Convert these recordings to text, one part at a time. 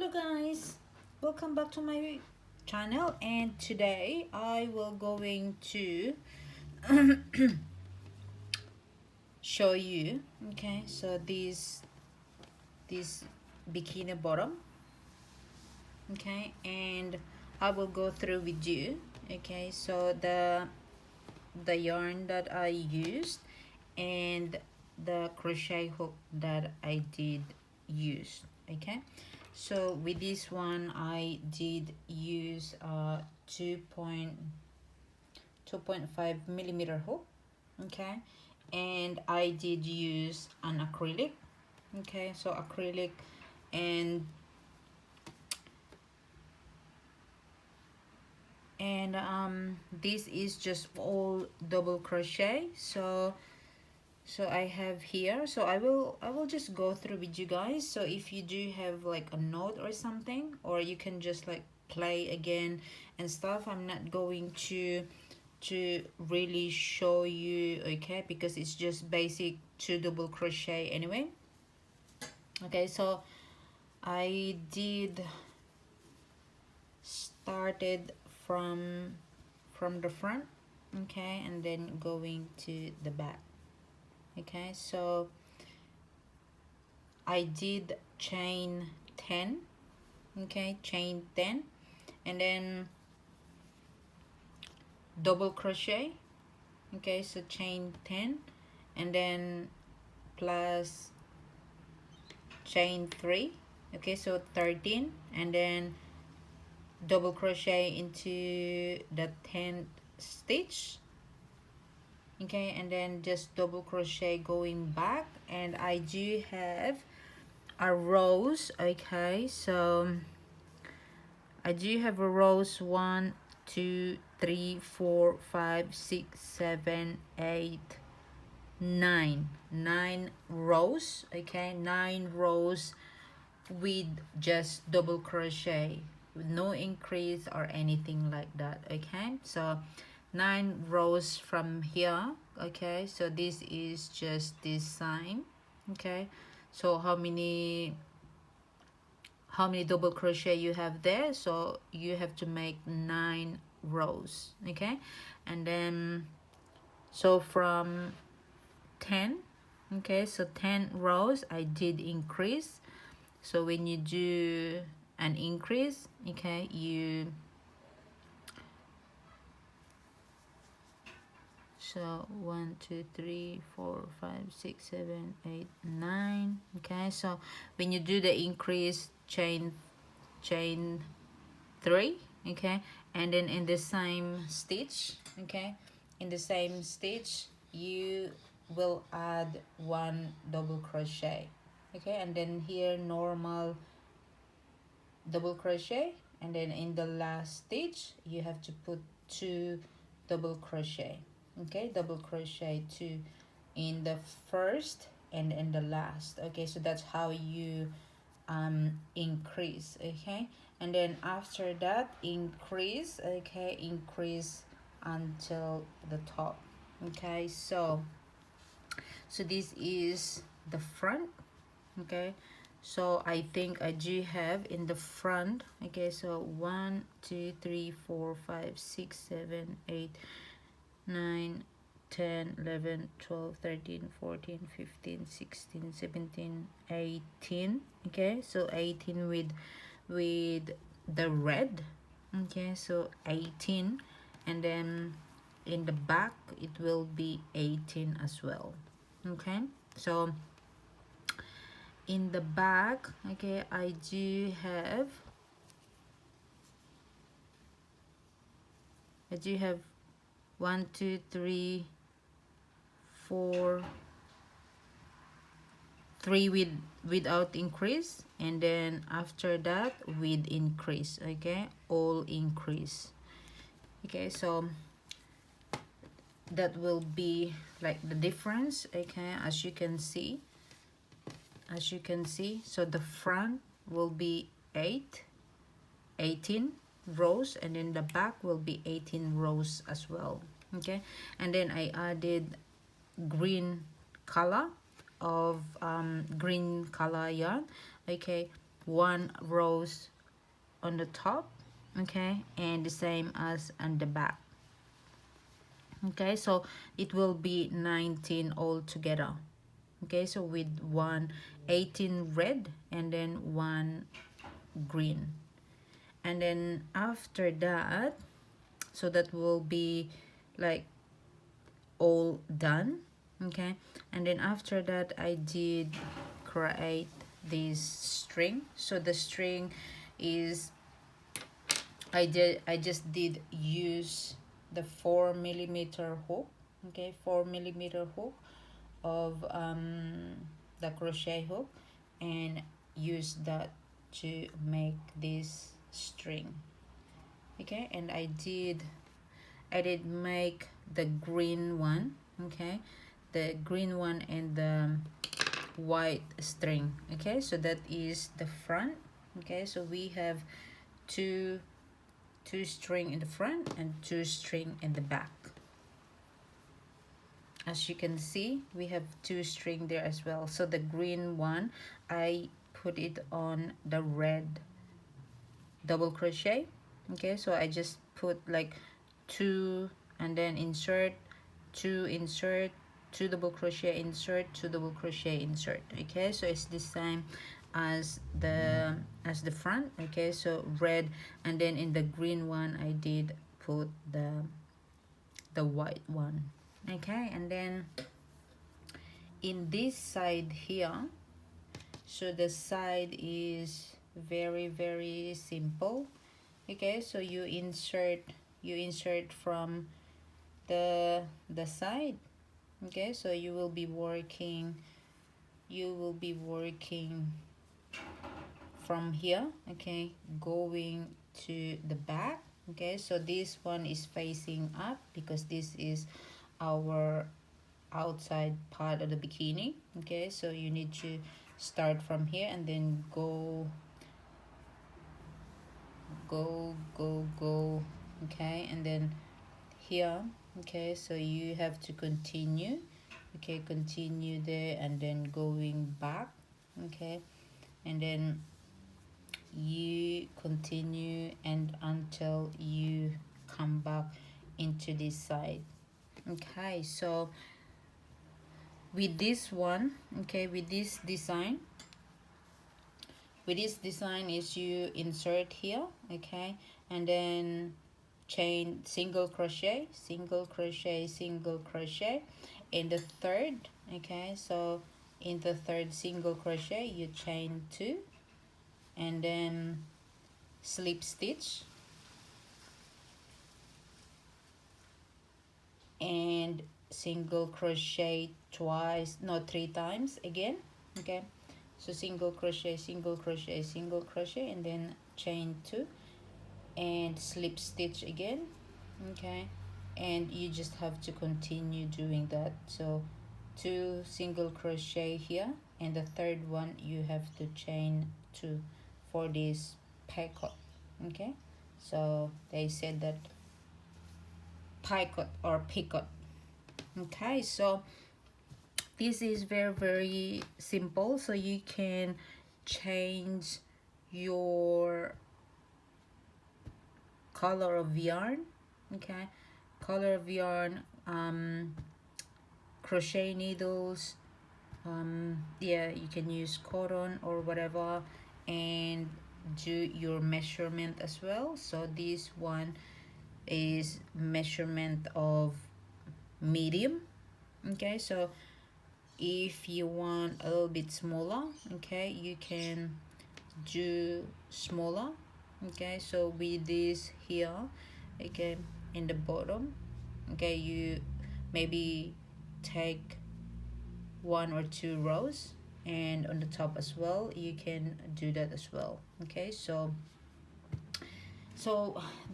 Hello guys, welcome back to my channel, and today I will going to show you. Okay, so this bikini bottom. Okay, and I will go through with you. Okay, so the yarn that I used and the crochet hook that I did use. Okay, so with this one I did use 2.5 millimeter hook. Okay, and I did use an acrylic. Okay, so acrylic, and this is just all double crochet. So I have here, so I will just go through with you guys. So if you do have like a note or something, or you can just like play again and stuff, I'm not going to really show you, okay, because it's just basic two double crochet anyway. Okay, so I did started from the front, okay, and then going to the back. Okay, so I did chain 10. Okay, chain 10, and then double crochet. Okay, so chain 10, and then plus chain 3. Okay, so 13, and then double crochet into the 10th stitch. Okay, and then just double crochet going back, and I do have a rows. Okay, so I do have a rows 1 2 3 4 5 6 7 8 9 rows. Okay, 9 rows with just double crochet, with no increase or anything like that. Okay, so 9 rows from here. Okay, so this is just this sign. Okay, so how many double crochet you have there, so you have to make 9 rows. Okay, and then so from 10, okay, so 10 rows I did increase. So when you do an increase, okay, so 1 2 3 4 5 6 7 8 9. Okay, so when you do the increase, chain 3. Okay, and then in the same stitch, okay, in the same stitch you will add 1 double crochet. Okay, and then here normal double crochet, and then in the last stitch you have to put 2 double crochet. Okay, double crochet 2 in the first and in the last. Okay, so that's how you increase. Okay, and then after that increase. Okay, increase until the top. Okay, so this is the front. Okay, so I think I do have in the front. Okay, so 1 2 3 4 5 6 7 8 9 10 11 12 13 14 15 16 17 18. Okay, so 18 with the red. Okay, so 18, and then in the back it will be 18 as well. Okay, so in the back, okay, I do have 1 2 3 4 3 without increase, and then after that with increase. Okay, all increase. Okay, so that will be like the difference. Okay, as you can see, so the front will be 18 rows, and then the back will be 18 rows as well. Okay, and then I added green color of green color yarn. Okay, one rows on the top, okay, and the same as on the back. Okay, so it will be 19 all together. Okay, so with 18 red and then 1 green, and then after that, so that will be like all done. Okay, and then after that I did create this string. So the string is, I just did use the 4mm hook. Okay, 4mm hook of the crochet hook, and use that to make this string. Okay, and I did make the green one. Okay, the green one and the white string. Okay, so that is the front. Okay, so we have two string in the front and 2 string in the back. As you can see, we have 2 string there as well. So the green one, I put it on the red double crochet. Okay, so I just put like 2 and then insert, 2 insert, 2 double crochet insert, 2 double crochet insert. Okay, so it's the same as the front. Okay, so red, and then in the green one I did put the white one. Okay, and then in this side here, so the side is very simple. Okay, so you insert from the side. Okay, so you will be working from here. Okay, going to the back. Okay, so this one is facing up because this is our outside part of the bikini. Okay, so you need to start from here and then go. Okay, and then here. Okay, so you have to continue. Okay, continue there and then going back. Okay, and then you continue and until you come back into this side. Okay, so with this one, okay, with this design is you insert here. Okay, and then chain, single crochet, single crochet, single crochet in the third. Okay, so in the third single crochet you chain 2 and then slip stitch and single crochet twice, no, 3 times again. Okay, so single crochet, single crochet, single crochet, and then chain 2 and slip stitch again. Okay, and you just have to continue doing that. So 2 single crochet here, and the third one you have to chain 2 for this picot. Okay, so they said that picot or picot. Okay, so this is very simple. So you can change your color of yarn. Okay, color of yarn, crochet needles, yeah, you can use cotton or whatever, and do your measurement as well. So this one is measurement of medium. Okay, so if you want a little bit smaller, okay, you can do smaller. Okay, so with this here, okay, in the bottom, okay, you maybe take 1 or 2 rows, and on the top as well you can do that as well. Okay, so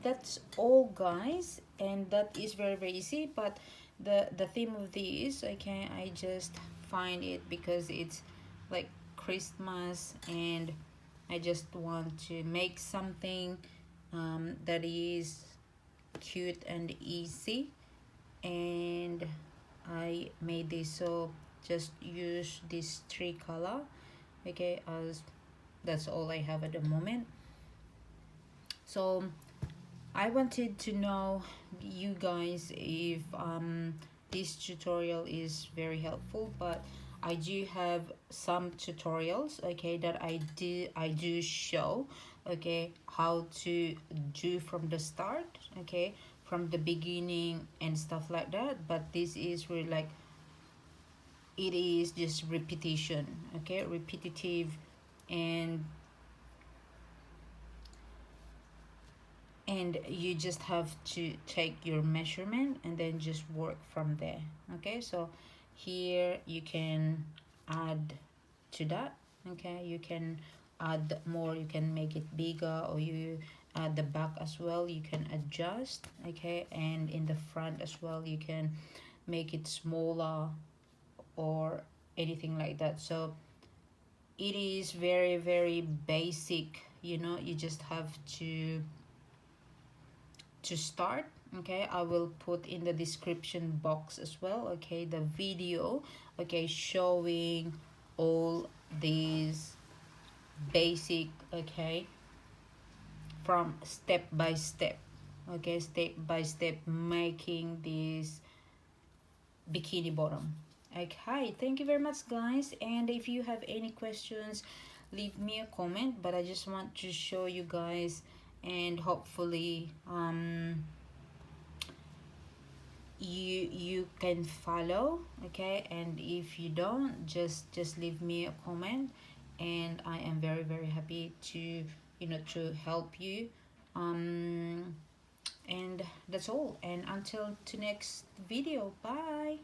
that's all, guys, and that is very easy. But the theme of this, okay, I just find it because it's like Christmas, and I just want to make something that is cute and easy, and I made this. So just use this 3 color, okay, as That's all I have at the moment. So I wanted to know you guys if this tutorial is very helpful, but I do have some tutorials, okay, that I do show, okay, how to do from the start, okay, from the beginning and stuff like that. But this is really like, it is just repetition, okay, repetitive, and you just have to take your measurement and then just work from there. Okay, so here you can add to that. Okay, you can add more, you can make it bigger, or you add the back as well, you can adjust. Okay, and in the front as well, you can make it smaller or anything like that. So it is very, very basic, you know. You just have to start. Okay, I will put in the description box as well, okay, the video, okay, showing all these basic, okay, from step by step, okay, step by step making this bikini bottom. Okay, thank you very much, guys, and if you have any questions, leave me a comment. But I just want to show you guys, and hopefully you can follow, okay. And if you don't, just leave me a comment, and I am very, very happy to, you know, to help you. um and that's all, and until to next video, bye.